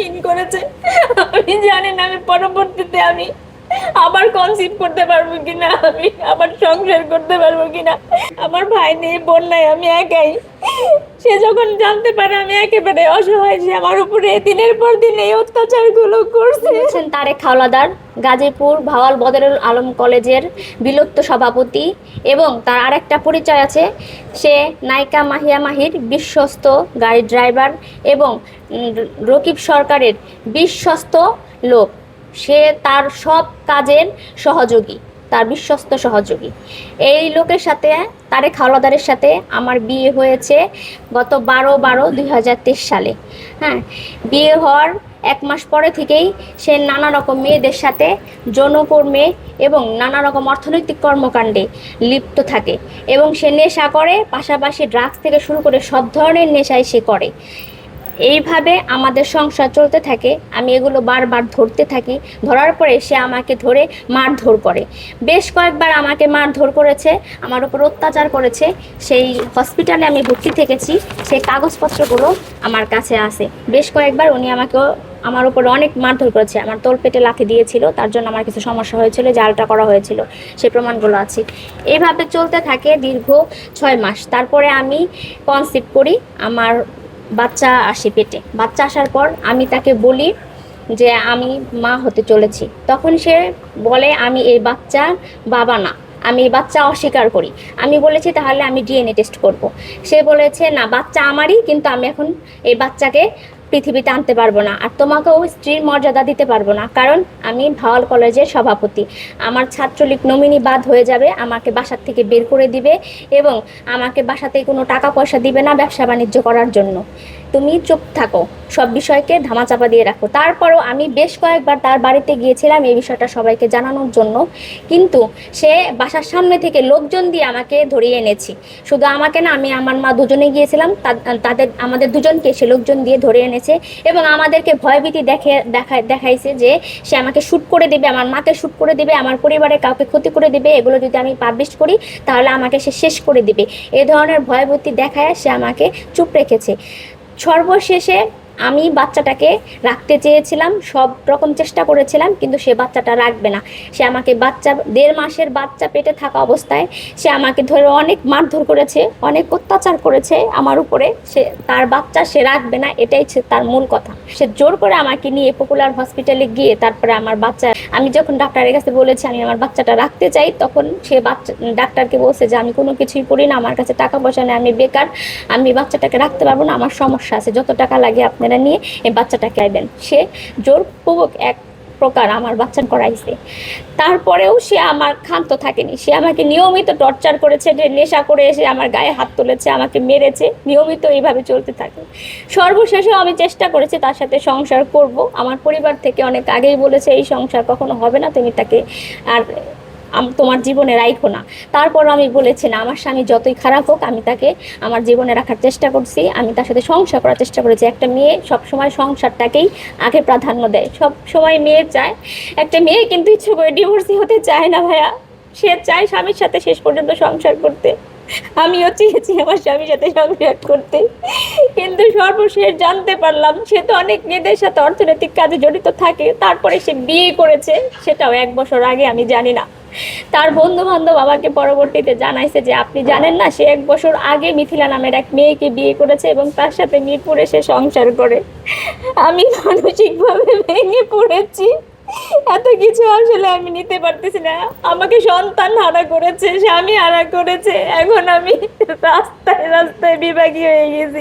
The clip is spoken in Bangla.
হীন করেছে। আমি জানি না আমি পরবর্তীতে আমি আবার কনসিভ করতে পারবো কিনা, আমি আবার সংসার করতে পারবো কিনা। আমার ভাই নেই, বোন নাই, আমি একাই। সে যখন জানতে পারে আমি একেবারে অসহায়, সে আমার উপরে দিনের পর দিন এই অত্যাচারগুলো করছে। তারেক হাওলাদার গাজীপুর ভাওয়াল বদরুল আলম কলেজের বিলুপ্ত সভাপতি, এবং তার আরেকটা পরিচয় আছে, সে নায়িকা মাহিয়া মাহির বিশ্বস্ত গাড়ি ড্রাইভার এবং রকিব সরকারের বিশ্বস্ত লোক। সে তার সব কাজের সহযোগী, তার বিশ্বস্ত সহযোগী। এই লোকের সাথে, তারেক হাওলাদারের সাথে আমার বিয়ে হয়েছে গত 12/12/2023 সালে। হ্যাঁ, বিয়ে হওয়ার 1 মাস পরে থেকেই সে নানা রকম মেয়েদের সাথে যৌনকর্মে এবং নানা রকম অর্থনৈতিক কর্মকাণ্ডে লিপ্ত থাকে, এবং সে নেশা করে, পাশাপাশি ড্রাগস থেকে শুরু করে সব ধরনের নেশাই সে করে। এইভাবে আমাদের সংসার চলতে থাকে। আমি এগুলো বারবার ধরতে থাকি, ধরার পরে সে আমাকে ধরে মারধর করে। বেশ কয়েকবার আমাকে মারধর করেছে, আমার উপর অত্যাচার করেছে। সেই হসপিটালে আমি ভর্তি থেকেছি, সেই কাগজপত্রগুলো আমার কাছে আছে। বেশ কয়েকবার উনি আমাকে আমার উপর অনেক মারধর করেছে। আমার তলপেটে লাথি দিয়েছিল, তার জন্য আমার কিছু সমস্যা হয়েছিল, জালটা করা হয়েছিল, সেই প্রমাণগুলো আছে। এইভাবে চলতে থাকে দীর্ঘ 6 মাস। তারপরে আমি কনসিভ করি, আমার বাচ্চা আসে পেটে। বাচ্চা আসার পর আমি তাকে বলি যে আমি মা হতে চলেছি। তখন সে বলে আমি এই বাচ্চার বাবা না, আমি এই বাচ্চা অস্বীকার করি। আমি বলেছি তাহলে আমি ডিএনএ টেস্ট করব। সে বলেছে না, বাচ্চা আমারই, কিন্তু আমি এখন এই বাচ্চাকে পৃথিবীতে আনতে পারবো না, আর তোমাকেও স্ত্রীর মর্যাদা দিতে পারবো না, কারণ আমি ভাওয়াল কলেজের সভাপতি। আমার ছাত্রলীগ নমিনি বাদ হয়ে যাবে, আমাকে বাসার থেকে বের করে দিবে, এবং আমাকে বাসাতে কোনো টাকা পয়সা দিবে না ব্যবসা বাণিজ্য করার জন্য। তুমি চুপ থাকো, সব বিষয়কে ধামাচাপা দিয়ে রাখো। তারপরও আমি বেশ কয়েকবার তার বাড়িতে গিয়েছিলাম এই বিষয়টা সবাইকে জানানোর জন্য, কিন্তু সে বাসার সামনে থেকে লোকজন দিয়ে আমাকে ধরিয়ে এনেছি। শুধু আমাকে না, আমি আমার মা দুজনে গিয়েছিলাম, আমাদের দুজনকে সে লোকজন দিয়ে ধরে এনেছে, এবং আমাদেরকে ভয়ভীতি দেখাইছে যে সে আমাকে শ্যুট করে দেবে, আমার মাকে শ্যুট করে দেবে, আমার পরিবারের কাউকে ক্ষতি করে দেবে, এগুলো যদি আমি পাবলিশ করি তাহলে আমাকে সে শেষ করে দেবে। এ ধরনের ভয়ভীতি দেখায় সে আমাকে চুপ রেখেছে। সর্বশেষে আমি বাচ্চাটাকে রাখতে চেয়েছিলাম, সব রকম চেষ্টা করেছিলাম, কিন্তু সে বাচ্চাটা রাখবে না। সে আমাকে 1.5 মাসের বাচ্চা পেটে থাকা অবস্থায় সে আমাকে ধরে অনেক মারধর করেছে, অনেক অত্যাচার করেছে আমার উপরে। সে তার বাচ্চা সে রাখবে না, এটাই তার মূল কথা। সে জোর করে আমাকে নিয়ে পপুলার হসপিটালে গিয়ে তারপরে আমার বাচ্চা, আমি যখন ডাক্তারের কাছে বলেছি আমি আমার বাচ্চাটা রাখতে চাই, তখন সে ডাক্তারকে বলছে যে আমি কোনো কিছুই করি না, আমার কাছে টাকা পয়সা নেই, আমি বেকার, আমি বাচ্চাটাকে রাখতে পারবো না, আমার সমস্যা আছে, যত টাকা লাগে আপনারা নিয়ে এই বাচ্চাটাকে আইবেন। সে জোরপূর্বক এক প্রকার আমার বাচ্চা করাইছে। তারপরেও সে আমার ক্ষান্ত থাকেনি, সে আমাকে নিয়মিত টর্চার করেছে, যে নেশা করে এসে আমার গায়ে হাত তুলেছে, আমাকে মেরেছে, নিয়মিত এইভাবে চলতে থাকে। সর্বশেষেও আমি চেষ্টা করেছি তার সাথে সংসার করব। আমার পরিবার থেকে অনেক আগেই বলেছে এই সংসার কখনো হবে না, তুমি তাকে আর তোমার জীবনে রাখো না। তারপর আমি বলেছি না, আমার স্বামী যতই খারাপ হোক আমি তাকে আমার জীবনে রাখার চেষ্টা করছি, আমি তার সাথে সংসার করার চেষ্টা করেছি। একটা মেয়ে সবসময় সংসারটাকেই আগে প্রাধান্য দেয়, সব সময় মেয়ে চায়। একটা মেয়ে কিন্তু ইচ্ছে করে ডিভোর্সি হতে চায় না ভাইয়া, সে চায় স্বামীর সাথে শেষ পর্যন্ত সংসার করতে। আমিও চেয়েছি আমার স্বামীর সাথে সংসার করতে, কিন্তু সর্বশেষ জানতে পারলাম সে তো অনেক মেয়েদের সাথে অর্থনৈতিক কাজে জড়িত থাকে। তারপরে সে বিয়ে করেছে, সেটাও 1 বছর আগে, আমি জানি না। তার বন্ধু বান্ধব আমাকে পরবর্তীতে জানাইছে যে আপনি জানেন না, সে 1 বছর আগে মিথিলা নামের এক মেয়েকে বিয়ে করেছে এবং তার সাথে মিরপুরে সে সংসার করে। আমি মানসিকভাবে ভেঙে পড়েছি, এত কিছু আসলে আমি নিতে পারতেছি না। আমাকে সন্তান হারা করেছে, স্বামী হারা করেছে, এখন আমি রাস্তায় রাস্তায় বিভাগী হয়ে গেছি।